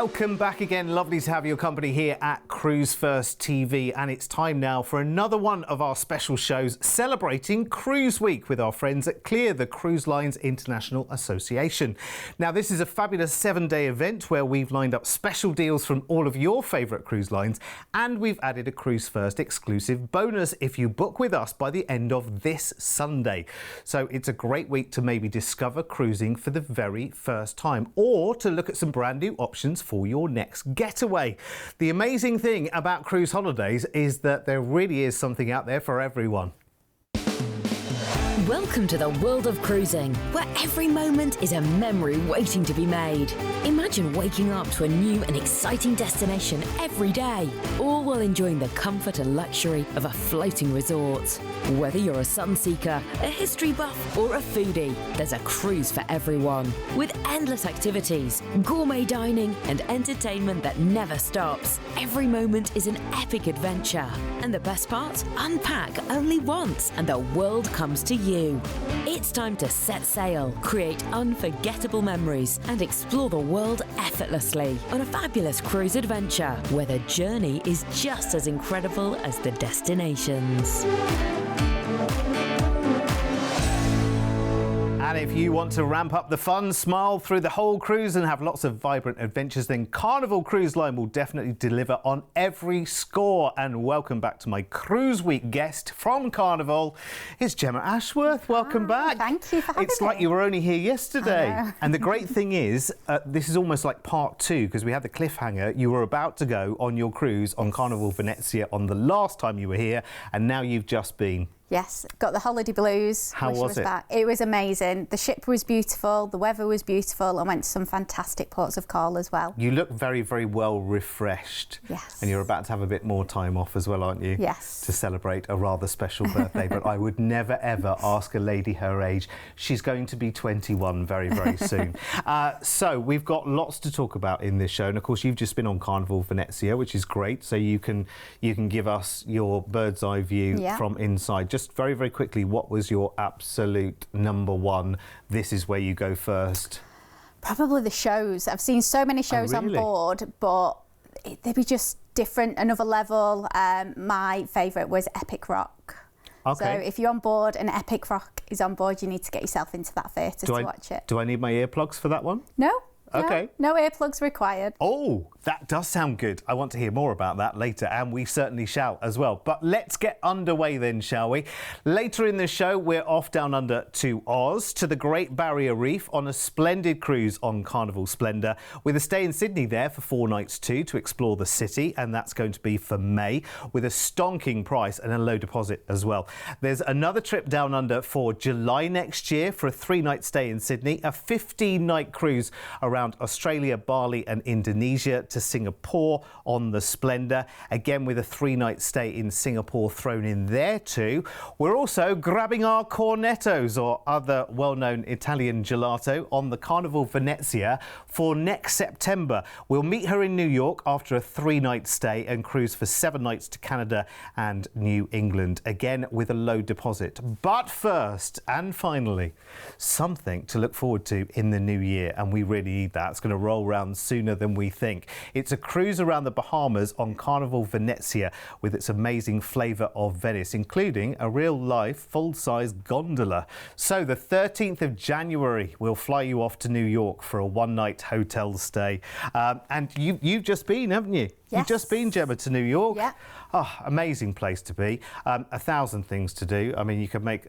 Welcome back again. Lovely to have your company here at Cruise1st TV, and it's time now for another one of our special shows celebrating Cruise Week with our friends at CLEAR, the Cruise Lines International Association. Now, this is a fabulous 7-day event where we've lined up special deals from all of your favourite cruise lines, and we've added a Cruise1st exclusive bonus if you book with us by the end of this Sunday. So it's a great week to maybe discover cruising for the very first time, or to look at some brand new options for your next getaway. The amazing thing about cruise holidays is that there really is something out there for everyone. Welcome to the world of cruising, where every moment is a memory waiting to be made. Imagine waking up to a new and exciting destination every day, all while enjoying the comfort and luxury of a floating resort. Whether you're a sunseeker, a history buff, or a foodie, there's a cruise for everyone. With endless activities, gourmet dining, and entertainment that never stops, every moment is an epic adventure. And the best part? Unpack only once, and the world comes to you. It's time to set sail, create unforgettable memories, and explore the world effortlessly on a fabulous cruise adventure where the journey is just as incredible as the destinations. And if you want to ramp up the fun, smile through the whole cruise and have lots of vibrant adventures, then Carnival Cruise Line will definitely deliver on every score. And welcome back to my Cruise Week guest from Carnival. It's Gemma Ashworth. Welcome back. Thank you for having me. It's like you were only here yesterday. And the great thing is, this is almost like part two, because we had the cliffhanger. You were about to go on your cruise on Carnival Venezia on the last time you were here, and now you've just been. Yes, got the holiday blues. How was it? Back. It was amazing. The ship was beautiful, the weather was beautiful. I went to some fantastic ports of call as well. You look very, very well refreshed. Yes. And you're about to have a bit more time off as well, aren't you? Yes. To celebrate a rather special birthday. But I would never, ever ask a lady her age. She's going to be 21 very, very soon. So we've got lots to talk about in this show. And of course, you've just been on Carnival Venezia, which is great. So you can give us your bird's eye view from inside. Just very, very quickly, what was your absolute number one? This is where you go first. Probably the shows. I've seen so many shows on board, but they'd be just different, another level. My favourite was Epic Rock. Okay. So if you're on board and Epic Rock is on board, you need to get yourself into that theatre to watch it. Do I need my earplugs for that one? No. Okay. No earplugs required. Oh, that does sound good. I want to hear more about that later, and we certainly shall as well. But let's get underway then, shall we? Later in the show, we're off down under to Oz, to the Great Barrier Reef on a splendid cruise on Carnival Splendor, with a stay in Sydney there for 4 nights too, to explore the city, and that's going to be for May, with a stonking price and a low deposit as well. There's another trip down under for July next year for a 3-night stay in Sydney, a 15-night cruise around Australia, Bali and Indonesia to Singapore on the Splendor, again with a 3-night stay in Singapore thrown in there too. We're also grabbing our cornettos, or other well-known Italian gelato, on the Carnival Venezia for next September. We'll meet her in New York after a 3-night stay and cruise for 7 nights to Canada and New England, again with a low deposit. But first and finally, something to look forward to in the new year, and we really need that. It's going to roll around sooner than we think. It's a cruise around the Bahamas on Carnival Venezia with its amazing flavour of Venice, including a real-life full-size gondola. So the 13th of January, we'll fly you off to New York for a 1-night hotel stay. And you've just been, haven't you? Yes. You've just been, Gemma, to New York. Yeah. Oh, amazing place to be. 1,000 things to do. I mean, you could make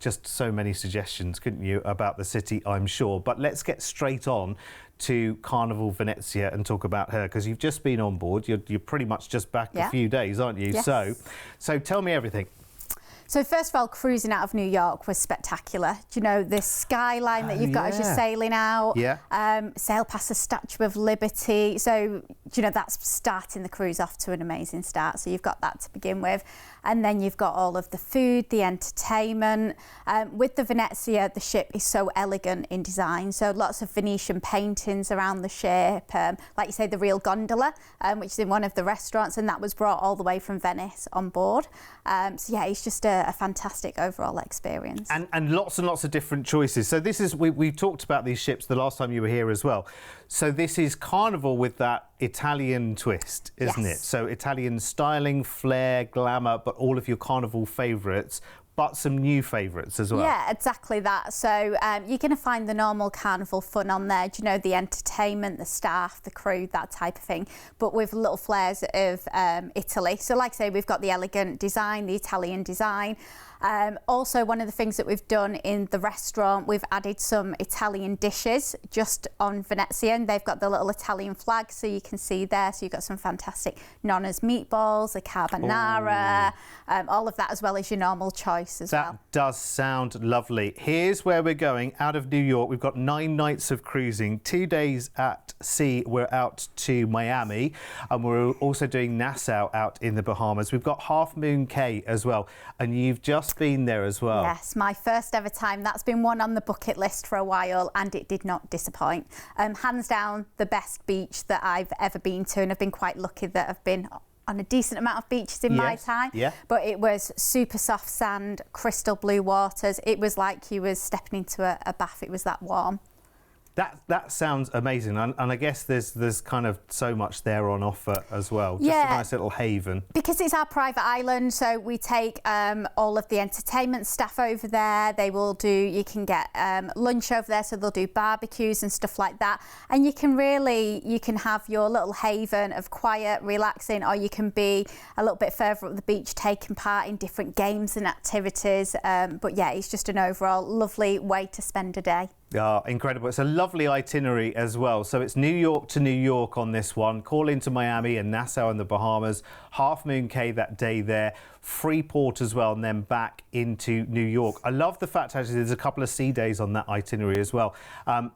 just so many suggestions, couldn't you, about the city, I'm sure. But let's get straight on to Carnival Venezia and talk about her, because you've just been on board. You're pretty much just back a few days, aren't you? Yes. So tell me everything. So first of all, cruising out of New York was spectacular. Do you know the skyline that you've got as you're sailing out? Yeah. Sail past the Statue of Liberty. So, you know, that's starting the cruise off to an amazing start. So you've got that to begin with. And then you've got all of the food, the entertainment. With the Venezia, the ship is so elegant in design. So lots of Venetian paintings around the ship. Like you say, the real gondola, which is in one of the restaurants. And that was brought all the way from Venice on board. So yeah, it's just a a fantastic overall experience. And lots of different choices. So this is, we've talked about these ships the last time you were here as well. So this is Carnival with that Italian twist, isn't it? So Italian styling, flair, glamour, but all of your Carnival favourites, but some new favourites as well. Yeah, exactly that. So you're going to find the normal Carnival fun on there, do you know, the entertainment, the staff, the crew, that type of thing, but with little flares of Italy. So like I say, we've got the elegant design, the Italian design. Also, one of the things that we've done in the restaurant, we've added some Italian dishes just on Venezia, and they've got the little Italian flag, so you can see there. So you've got some fantastic Nonna's meatballs, a carbonara, all of that, as well as your normal choice as well. That does sound lovely. Here's where we're going out of New York. We've got 9 nights of cruising, 2 days at sea. We're out to Miami, and we're also doing Nassau out in the Bahamas. We've got Half Moon Cay as well, and you've just been there as well. Yes, my first ever time. That's been one on the bucket list for a while, and it did not disappoint. Hands down, the best beach that I've ever been to, and I've been quite lucky that I've been on a decent amount of beaches in my time. Yeah. But it was super soft sand, crystal blue waters. It was like you was stepping into a bath. It was that warm. That sounds amazing, and I guess there's kind of so much there on offer as well. Just a nice little haven. Because it's our private island, so we take all of the entertainment staff over there. They will do, you can get lunch over there, so they'll do barbecues and stuff like that. And you can have your little haven of quiet, relaxing, or you can be a little bit further up the beach taking part in different games and activities. But yeah, it's just an overall lovely way to spend a day. Oh, incredible. It's a lovely itinerary as well. So it's New York to New York on this one, call into Miami and Nassau in the Bahamas, Half Moon Cay that day there, Freeport as well, and then back into New York. I love the fact actually there's a couple of sea days on that itinerary as well,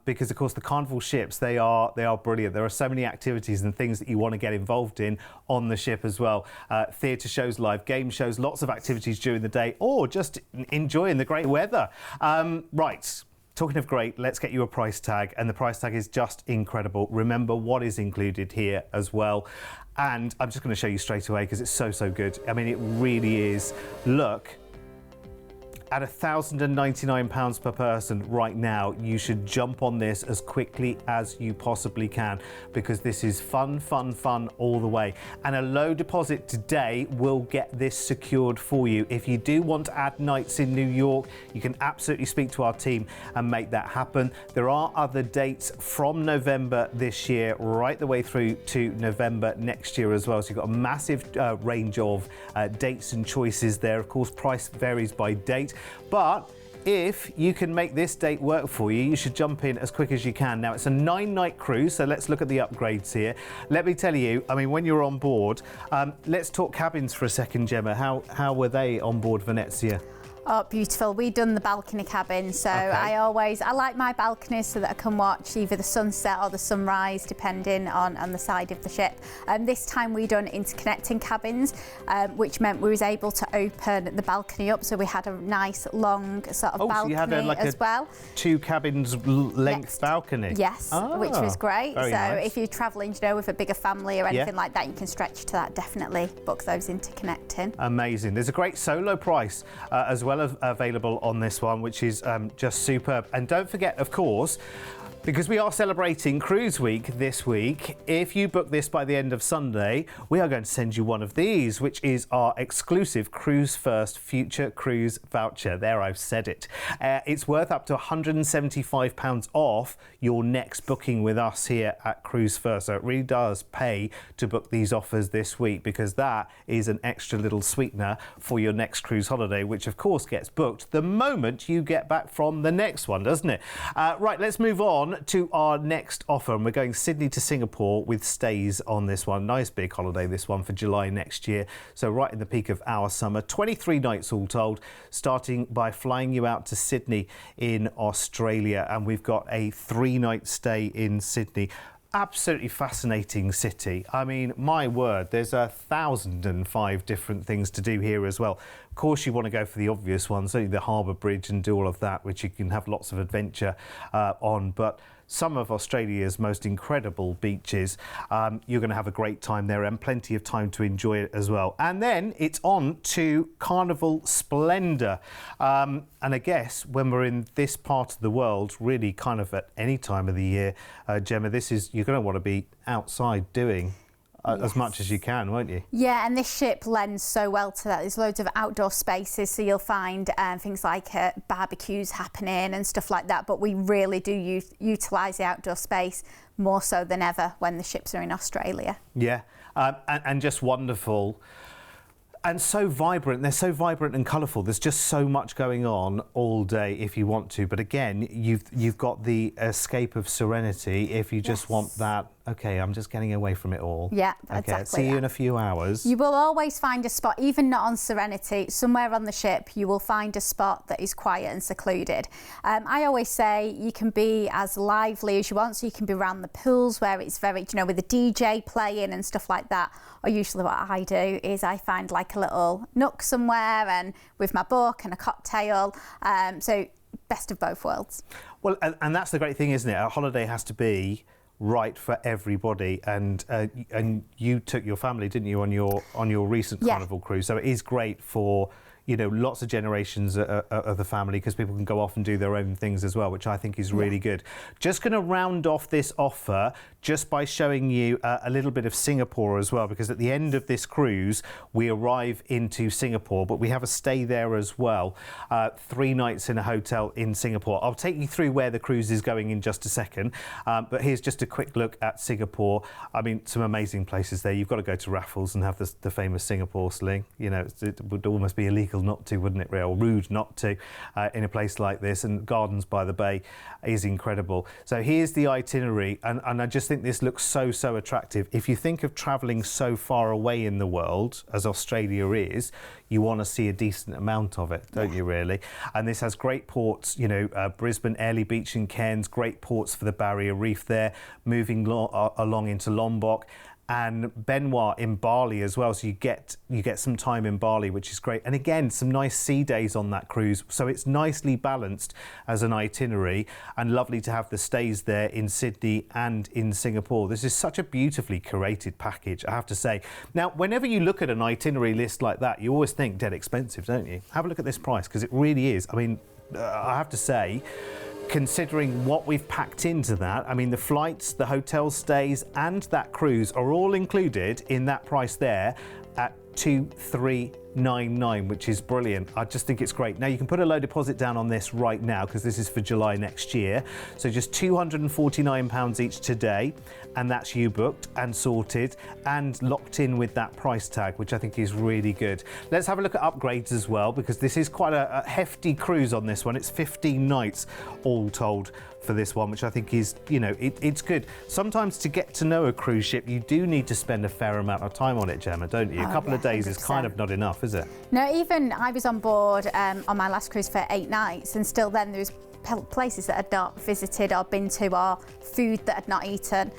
because of course the Carnival ships, they are brilliant. There are so many activities and things that you want to get involved in on the ship as well. Theatre shows, live game shows, lots of activities during the day, or just enjoying the great weather. Right. Talking of great, let's get you a price tag, and the price tag is just incredible. Remember what is included here as well. And I'm just going to show you straight away because it's so good. I mean, it really is. Look, at £1,099 per person right now, you should jump on this as quickly as you possibly can, because this is fun all the way. And a low deposit today will get this secured for you. If you do want to add nights in New York, you can absolutely speak to our team and make that happen. There are other dates from November this year right the way through to November next year as well. So you've got a massive range of dates and choices there. Of course, price varies by date. But if you can make this date work for you, you should jump in as quick as you can. Now, it's a 9-night cruise, so let's look at the upgrades here. Let me tell you, I mean, when you're on board, let's talk cabins for a second, Gemma. How were they on board Venezia? Oh, beautiful. We've done the balcony cabin, so I like my balconies so that I can watch either the sunset or the sunrise, depending on the side of the ship. This time we done interconnecting cabins, which meant we was able to open the balcony up, so we had a nice long sort of balcony, so you had as well. 2 cabins length balcony? Yes, which was great. So nice. if you're travelling, you know, with a bigger family or anything like that, you can stretch to that. Definitely book those interconnecting. Amazing. There's a great solo price as well available on this one, which is just superb. And don't forget, of course, because we are celebrating Cruise Week this week, if you book this by the end of Sunday, we are going to send you one of these, which is our exclusive Cruise1st Future Cruise voucher. There, I've said it. It's worth up to £175 off your next booking with us here at Cruise1st. So it really does pay to book these offers this week, because that is an extra little sweetener for your next cruise holiday, which of course gets booked the moment you get back from the next one, doesn't it? Right, let's move on to our next offer, and we're going Sydney to Singapore with stays on this one. Nice big holiday, this one, for July next year. So right in the peak of our summer, 23 nights all told, starting by flying you out to Sydney in Australia. And we've got a 3-night stay in Sydney. Absolutely fascinating city. I mean, my word, there's 1,005 different things to do here as well. Of course, you want to go for the obvious ones, so the Harbour Bridge, and do all of that, which you can have lots of adventure on. But some of Australia's most incredible beaches. You're going to have a great time there and plenty of time to enjoy it as well. And then it's on to Carnival Splendour. And I guess when we're in this part of the world, really kind of at any time of the year, Gemma, you're going to want to be outside doing as much as you can, won't you? Yeah, and this ship lends so well to that. There's loads of outdoor spaces, so you'll find things like barbecues happening and stuff like that, but we really do utilise the outdoor space more so than ever when the ships are in Australia. Yeah, and just wonderful. And so vibrant. They're so vibrant and colourful. There's just so much going on all day if you want to. But again, you've got the escape of serenity if you just want that. Okay, I'm just getting away from it all. Yeah, okay, exactly. See you in a few hours. You will always find a spot, even not on Serenity, somewhere on the ship, you will find a spot that is quiet and secluded. I always say you can be as lively as you want, so you can be around the pools where it's very, with a DJ playing and stuff like that. Or usually what I do is I find like a little nook somewhere and with my book and a cocktail. So best of both worlds. Well, and that's the great thing, isn't it? A holiday has to be right for everybody, and you took your family, didn't you, on your recent Carnival cruise? So it is great for lots of generations of the family, because people can go off and do their own things as well, which I think is really good. Just going to round off this offer just by showing you a little bit of Singapore as well, because at the end of this cruise we arrive into Singapore, but we have a stay there as well. 3 nights in a hotel in Singapore. I'll take you through where the cruise is going in just a second, but here's just a quick look at Singapore. I mean, some amazing places there. You've got to go to Raffles and have the famous Singapore sling. It would almost be illegal not to, wouldn't it, or rude not to, in a place like this. And Gardens by the Bay is incredible. So here's the itinerary, and I just think this looks so attractive. If you think of travelling so far away in the world as Australia is, you want to see a decent amount of it, don't you, really? And this has great ports, Brisbane, Airlie Beach and Cairns, great ports for the Barrier Reef there, moving along into Lombok, and Benoit in Bali as well, so you get some time in Bali, which is great. And again, some nice sea days on that cruise, so it's nicely balanced as an itinerary, and lovely to have the stays there in Sydney and in Singapore. This is such a beautifully curated package, I have to say. Now, whenever you look at an itinerary list like that, you always think dead expensive, don't you? Have a look at this price, because it really is. I mean, I have to say, considering what we've packed into that, I mean, the flights, the hotel stays and that cruise are all included in that price there at 2,399, which is brilliant. I just think it's great. Now, you can put a low deposit down on this right now, because this is for July next year. So just £249 each today, and that's you booked and sorted and locked in with that price tag, which I think is really good. Let's have a look at upgrades as well, because this is quite a hefty cruise on this one. It's 15 nights all told for this one, which I think is, it's good. Sometimes to get to know a cruise ship, you do need to spend a fair amount of time on it, Gemma, don't you? A couple of days 100%. Is kind of not enough, is it? No, even I was on board on my last cruise for 8 nights, and still then there was places that I'd not visited or been to, or food that I'd not eaten.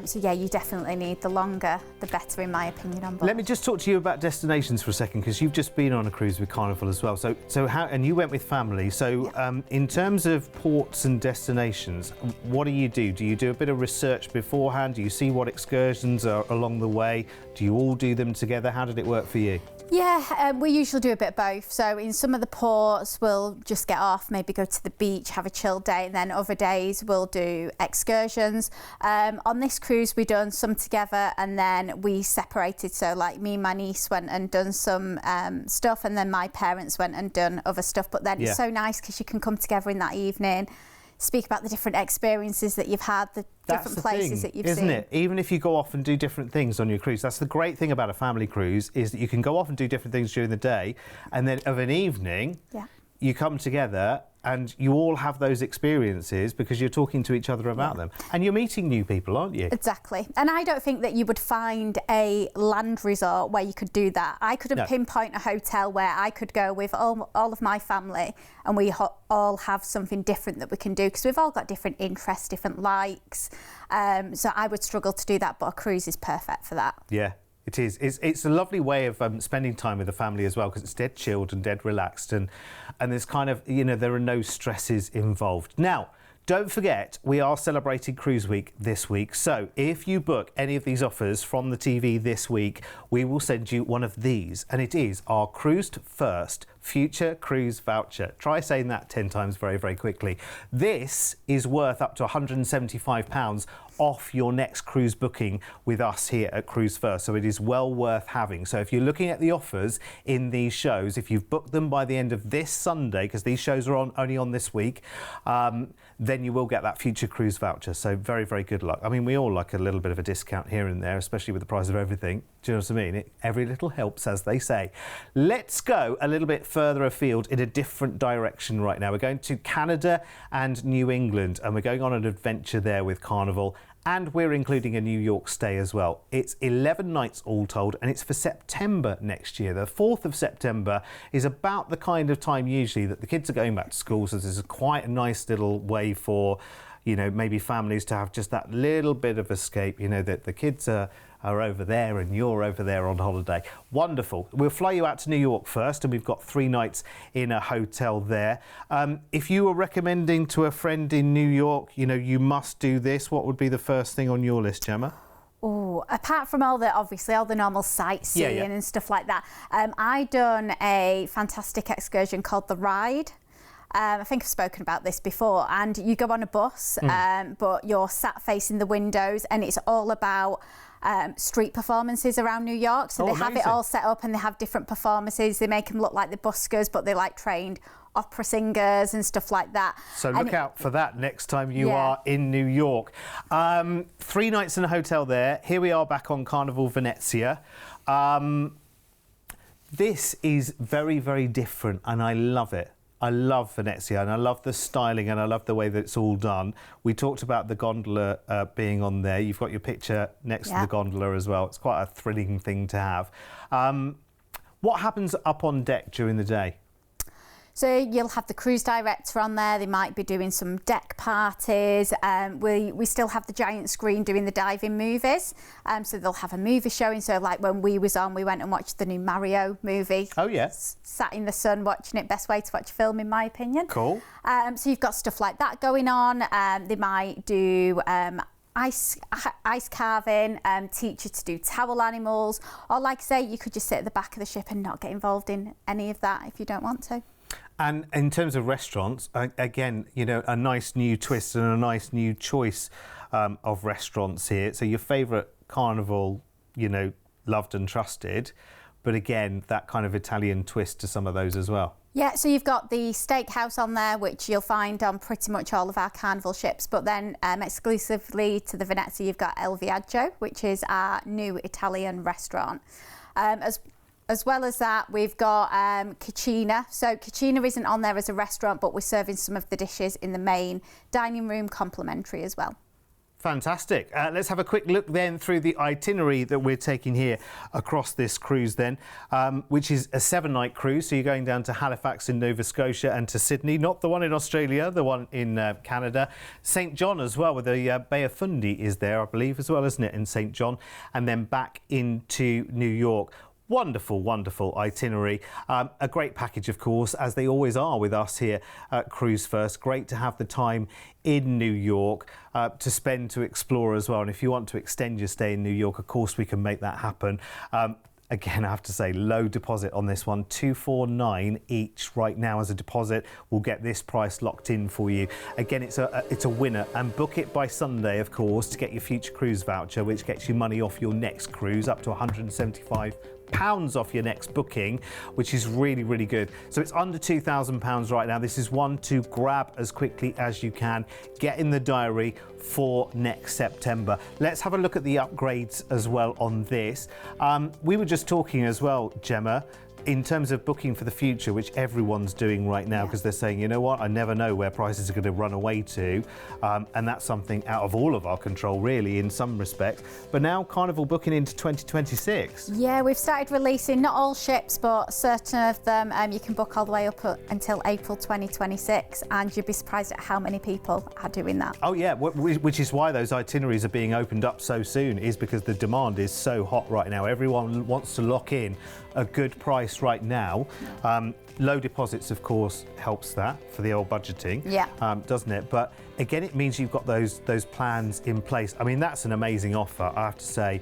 So yeah, you definitely need the longer, the better, in my opinion, on board. Let me just talk to you about destinations for a second, because you've just been on a cruise with Carnival as well. So how, and you went with family. So in terms of ports and destinations, what do? Do you do a bit of research beforehand? Do you see what excursions are along the way? Do you all do them together? How did it work for you? Yeah, we usually do a bit of both. So in some of the ports, we'll just get off, maybe go to the beach, have a chill day, and then other days we'll do excursions. On this cruise, we done some together, and then we separated. So like me and my niece went and done some stuff, and then my parents went and done other stuff. But then it's so nice because you can come together in that evening, speak about the different experiences that you've had, the different places that you've seen. Isn't it? Even if you go off and do different things on your cruise, that's the great thing about a family cruise, is that you can go off and do different things during the day, and then of an evening, you come together and you all have those experiences because you're talking to each other about them. And you're meeting new people, aren't you? Exactly. And I don't think that you would find a land resort where you could do that. I couldn't pinpoint a hotel where I could go with all of my family and we all have something different that we can do, because we've all got different interests, different likes. So I would struggle to do that, but a cruise is perfect for that. Yeah. It is. It's a lovely way of spending time with the family as well, because it's dead chilled and dead relaxed, and there's kind of, there are no stresses involved. Now, Don't forget, we are celebrating Cruise Week this week. So if you book any of these offers from the TV this week, we will send you one of these. And it is our Cruise1st Future Cruise Voucher. Try saying that 10 times very, very quickly. This is worth up to £175 off your next cruise booking with us here at Cruise1st. So it is well worth having. So if you're looking at the offers in these shows, if you've booked them by the end of this Sunday, because these shows are only on this week, then you will get that Future Cruise Voucher. So very, very good luck. I mean, we all like a little bit of a discount here and there, especially with the price of everything. Do you know what I mean? Every little helps, as they say. Let's go a little bit further afield in a different direction right now. We're going to Canada and New England, and we're going on an adventure there with Carnival. And we're including a New York stay as well. It's 11 nights all told, and it's for September next year. The 4th of September is about the kind of time usually that the kids are going back to school, so this is quite a nice little way for, you know, maybe families to have just that little bit of escape, you know, that the kids are over there and you're over there on holiday. Wonderful. We'll fly you out to New York first, and we've got 3 nights in a hotel there. If you were recommending to a friend in New York, you know, you must do this, what would be the first thing on your list, Gemma? Oh, apart from obviously all the normal sightseeing and stuff like that, I done a fantastic excursion called The Ride. I think I've spoken about this before, and you go on a bus, but you're sat facing the windows, and it's all about street performances around New York. So they have it all set up, and they have different performances. They make them look like the buskers, but they're like trained opera singers and stuff like that. So look out for that next time you are in New York. 3 nights in a hotel there. Here we are back on Carnival Venezia. This is very, very different, and I love it. I love Venezia, and I love the styling, and I love the way that it's all done. We talked about the gondola being on there. You've got your picture next to the gondola as well. It's quite a thrilling thing to have. What happens up on deck during the day? So you'll have the cruise director on there. They might be doing some deck parties. We still have the giant screen doing the diving movies. So they'll have a movie showing. So like when we was on, we went and watched the new Mario movie. Oh, yes. Sat in the sun watching it. Best way to watch a film, in my opinion. Cool. So you've got stuff like that going on. They might do ice carving, teach you to do towel animals. Or like I say, you could just sit at the back of the ship and not get involved in any of that if you don't want to. And in terms of restaurants, again, you know, a nice new twist and a nice new choice of restaurants here. So your favourite Carnival, you know, loved and trusted, but again, that kind of Italian twist to some of those as well. Yeah, so you've got the steakhouse on there, which you'll find on pretty much all of our Carnival ships, but then exclusively to the Venezia, you've got El Viaggio, which is our new Italian restaurant. As well as that, we've got Cucina. So Cucina isn't on there as a restaurant, but we're serving some of the dishes in the main dining room complimentary as well. Fantastic. Let's have a quick look then through the itinerary that we're taking here across this cruise then, which is a 7-night cruise. So you're going down to Halifax in Nova Scotia and to Sydney, not the one in Australia, the one in Canada. St John as well, with the Bay of Fundy is there, I believe, as well, isn't it, in St John, and then back into New York. Wonderful, wonderful itinerary. A great package, of course, as they always are with us here at Cruise1st. Great to have the time in New York to spend, to explore as well. And if you want to extend your stay in New York, of course, we can make that happen. Again, I have to say, low deposit on this one, $249 each right now as a deposit. We'll get this price locked in for you. Again, it's a winner, and book it by Sunday, of course, to get your future cruise voucher, which gets you money off your next cruise, up to £175 off your next booking, which is really, really good. So it's under £2,000 right now. This is one to grab as quickly as you can. Get in the diary for next September. Let's have a look at the upgrades as well on this. We were just talking as well, Gemma, in terms of booking for the future, which everyone's doing right now, because they're saying, you know what, I never know where prices are going to run away to, and that's something out of all of our control, really, in some respect. But now Carnival booking into 2026. Yeah, we've started releasing, not all ships, but certain of them. You can book all the way up until April 2026, and you'd be surprised at how many people are doing that. Oh yeah, which is why those itineraries are being opened up so soon, is because the demand is so hot right now. Everyone wants to lock in a good price right now. Low deposits, of course, helps that for the old budgeting, doesn't it? But again, it means you've got those plans in place. I mean, that's an amazing offer, I have to say.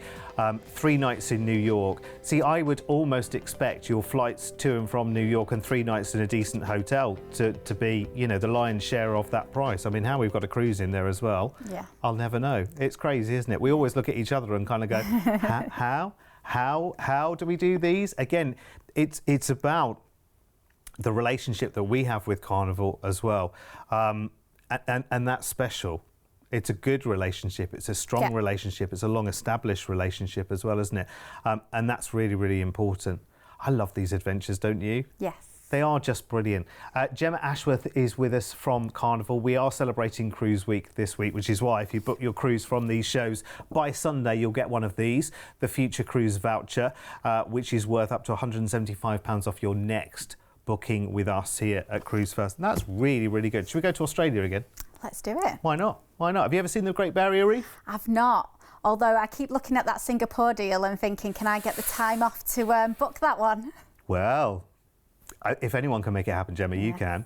3 nights in New York. See, I would almost expect your flights to and from New York and 3 nights in a decent hotel to be, you know, the lion's share of that price. I mean, how we've got a cruise in there as well, I'll never know. It's crazy, isn't it? We always look at each other and kind of go, how do we do these? Again, it's about the relationship that we have with Carnival as well, and that's special. It's a good relationship. It's a strong relationship. It's a long-established relationship as well, isn't it? And that's really, really important. I love these adventures, don't you? Yes. They are just brilliant. Gemma Ashworth is with us from Carnival. We are celebrating Cruise Week this week, which is why if you book your cruise from these shows, by Sunday you'll get one of these, the Future Cruise voucher, which is worth up to £175 off your next booking with us here at Cruise1st. And that's really, really good. Should we go to Australia again? Let's do it. Why not? Why not? Have you ever seen the Great Barrier Reef? I've not. Although I keep looking at that Singapore deal and thinking, can I get the time off to book that one? Well, if anyone can make it happen, Gemma, you can.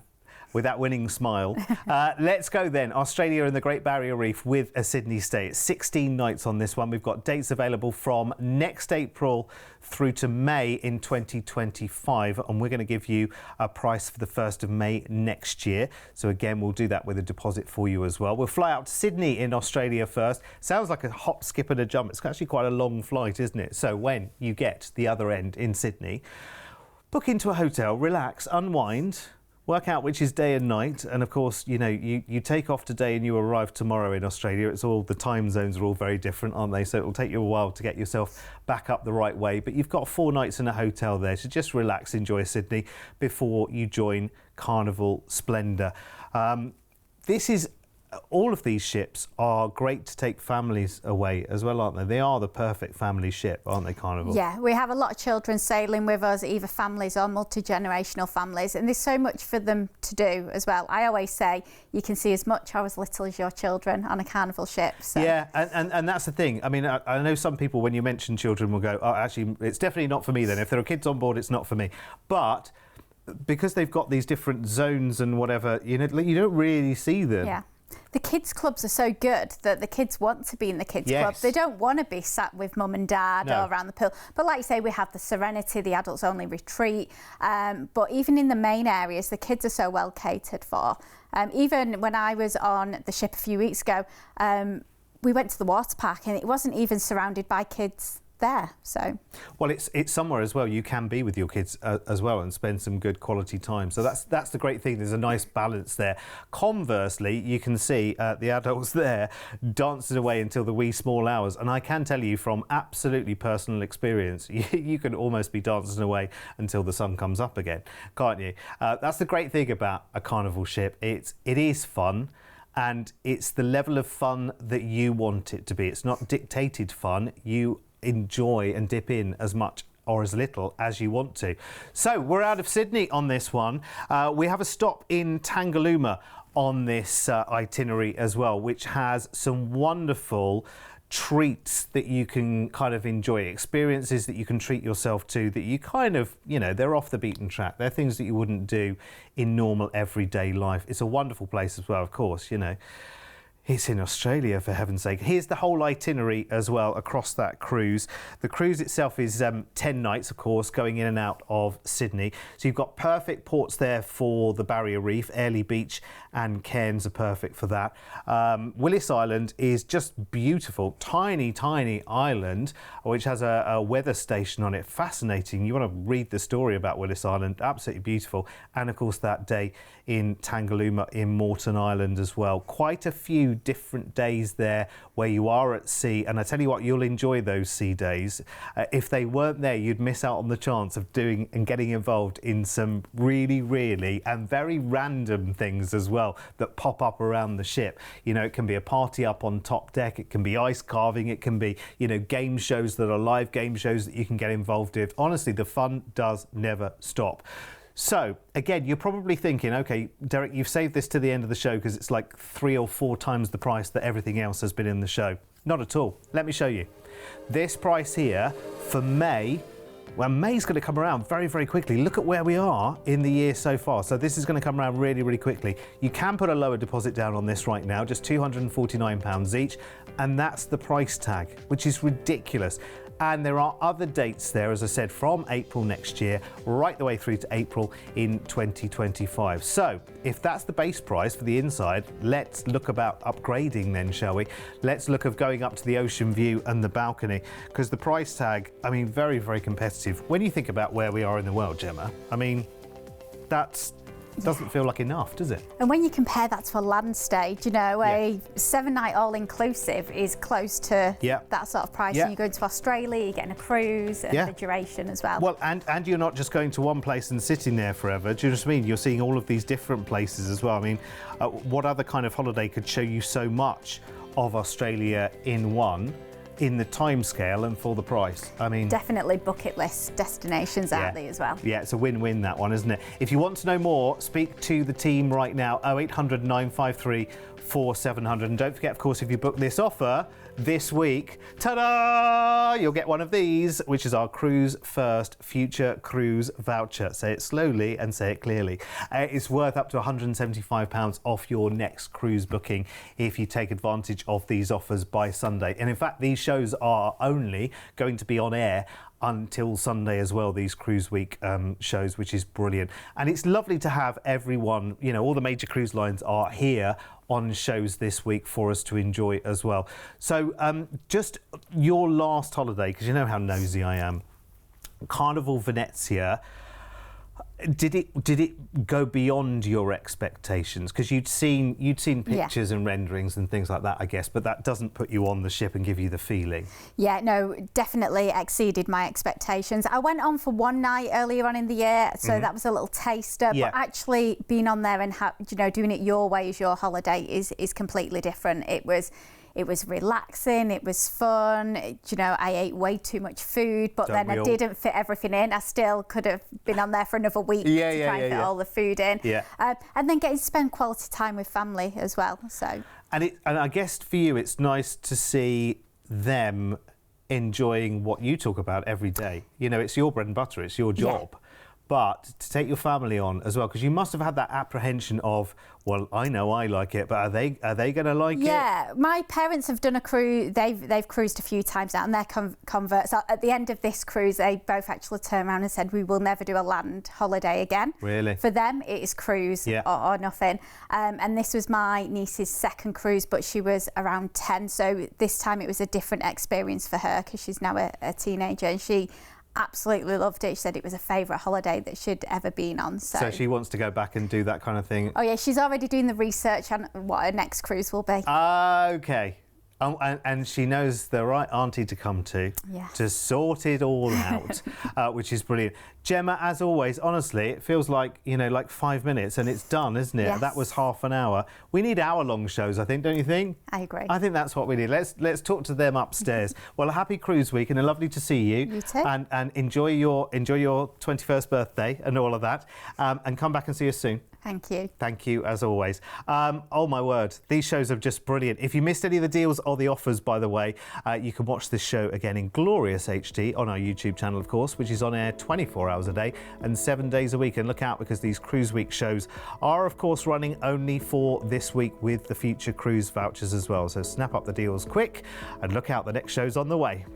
With that winning smile. Let's go then. Australia and the Great Barrier Reef with a Sydney stay. It's 16 nights on this one. We've got dates available from next April through to May in 2025. And we're going to give you a price for the 1st of May next year. So again, we'll do that with a deposit for you as well. We'll fly out to Sydney in Australia first. Sounds like a hop, skip and a jump. It's actually quite a long flight, isn't it? So when you get to the other end in Sydney, book into a hotel, relax, unwind, work out which is day and night, and of course, you know, you take off today and you arrive tomorrow in Australia. It's all, the time zones are all very different, aren't they? So it'll take you a while to get yourself back up the right way. But you've got 4 nights in a hotel there, so just relax, enjoy Sydney before you join Carnival Splendour. All of these ships are great to take families away as well, aren't they? They are the perfect family ship, aren't they, Carnival? Yeah, we have a lot of children sailing with us, either families or multi-generational families, and there's so much for them to do as well. I always say you can see as much or as little as your children on a Carnival ship. So. Yeah, and that's the thing. I mean, I know some people, when you mention children, will go, oh, actually, it's definitely not for me then. If there are kids on board, it's not for me. But because they've got these different zones and whatever, you know, you don't really see them. Yeah. The kids' clubs are so good that the kids want to be in the kids' club. They don't want to be sat with mum and dad or around the pool. But like you say, we have the Serenity, the adults-only retreat. But even in the main areas, the kids are so well catered for. Even when I was on the ship a few weeks ago, we went to the water park and it wasn't even surrounded by kids there. So well, it's somewhere as well you can be with your kids as well and spend some good quality time. So that's the great thing. There's a nice balance there. Conversely, you can see the adults there dancing away until the wee small hours, and I can tell you from absolutely personal experience, you can almost be dancing away until the sun comes up again, can't you? That's the great thing about a Carnival ship. It is fun. And it's the level of fun that you want it to be. It's not dictated fun. You enjoy and dip in as much or as little as you want to. So we're out of Sydney on this one. We have a stop in Tangalooma on this itinerary as well, which has some wonderful treats that you can kind of enjoy, experiences that you can treat yourself to, that you kind of, you know, they're off the beaten track. They're things that you wouldn't do in normal everyday life. It's a wonderful place as well, of course, you know. It's in Australia, for heaven's sake. Here's the whole itinerary as well across that cruise. The cruise itself is 10 nights, of course, going in and out of Sydney. So you've got perfect ports there for the Barrier Reef. Airlie Beach and Cairns are perfect for that. Willis Island is just beautiful. Tiny, tiny island, which has a weather station on it. Fascinating. You want to read the story about Willis Island. Absolutely beautiful. And, of course, that day in Tangalooma in Moreton Island as well. Quite a few different days there where you are at sea, and I tell you what, you'll enjoy those sea days. If they weren't there, you'd miss out on the chance of doing and getting involved in some really, really and very random things as well that pop up around the ship. You know, it can be a party up on top deck, it can be ice carving, it can be, you know, game shows that are live game shows that you can get involved with. Honestly, the fun does never stop. So, again, you're probably thinking, OK, Derek, you've saved this to the end of the show because it's like 3 or 4 times the price that everything else has been in the show. Not at all. Let me show you. This price here for May Well, May's going to come around very, very quickly. Look at where we are in the year so far. So this is going to come around really, really quickly. You can put a lower deposit down on this right now, just £249 each, and that's the price tag, which is ridiculous. And there are other dates there, as I said, from April next year, right the way through to April in 2025. So if that's the base price for the inside, let's look about upgrading then, shall we? Let's look of going up to the ocean view and the balcony, because the price tag, I mean, very, very competitive. When you think about where we are in the world, Gemma, I mean, doesn't feel like enough, does it? And when you compare that to a land stay, you know, a 7-night all-inclusive is close to that sort of price. And you go to Australia, you're getting a cruise and the duration as well. Well, and you're not just going to one place and sitting there forever. Do you know what I mean? You're seeing all of these different places as well. I mean, what other kind of holiday could show you so much of Australia in one, in the timescale and for the price? I mean, definitely bucket list destinations, aren't they, as well? Yeah, it's a win-win, that one, isn't it? If you want to know more, speak to the team right now, 0800 953 4700. And don't forget, of course, if you book this offer this week, ta-da! You'll get one of these, which is our Cruise1st Future Cruise Voucher. Say it slowly and say it clearly. It's worth up to £175 off your next cruise booking if you take advantage of these offers by Sunday. And in fact, these shows are only going to be on air until Sunday as well, these Cruise Week shows, which is brilliant. And it's lovely to have everyone, you know, all the major cruise lines are here on shows this week for us to enjoy as well. So just your last holiday, because you know how nosy I am, Carnival Venezia, did it go beyond your expectations? Because you'd seen pictures and renderings and things like that, I guess, but that doesn't put you on the ship and give you the feeling. Yeah, no, definitely exceeded my expectations. I went on for one night earlier on in the year, so that was a little taster. But actually being on there and doing it your way as your holiday is completely different. It was relaxing, it was fun. You know, I ate way too much food, but then I didn't fit everything in. I still could have been on there for another week to try and fit all the food in. And then getting to spend quality time with family as well. So. And I guess for you, it's nice to see them enjoying what you talk about every day. You know, it's your bread and butter, it's your job. But to take your family on as well, because you must have had that apprehension of, well, I know I like it, but are they going to like it? Yeah, my parents have done a cruise. They've cruised a few times now, and they're converts. So at the end of this cruise, they both actually turned around and said, we will never do a land holiday again. Really? For them, it is cruise or nothing. And this was my niece's second cruise, but she was around 10. So this time it was a different experience for her because she's now a teenager, and she absolutely loved it. She said it was a favourite holiday that she'd ever been on. So she wants to go back and do that kind of thing? Oh yeah, she's already doing the research on what her next cruise will be. Okay. And she knows the right auntie to come to sort it all out, which is brilliant. Gemma, as always, honestly, it feels like, like 5 minutes and it's done, isn't it? Yes. That was half an hour. We need hour-long shows, I think, don't you think? I agree. I think that's what we need. Let's talk to them upstairs. Well, a happy cruise week and lovely to see you. You too. And enjoy your 21st birthday and all of that. And come back and see us soon. Thank you. Thank you, as always. Oh, my word. These shows are just brilliant. If you missed any of the deals or the offers, by the way, you can watch this show again in glorious HD on our YouTube channel, of course, which is on air 24 hours a day and 7 days a week. And look out, because these Cruise Week shows are, of course, running only for this week with the future cruise vouchers as well. So snap up the deals quick and look out, the next show's on the way.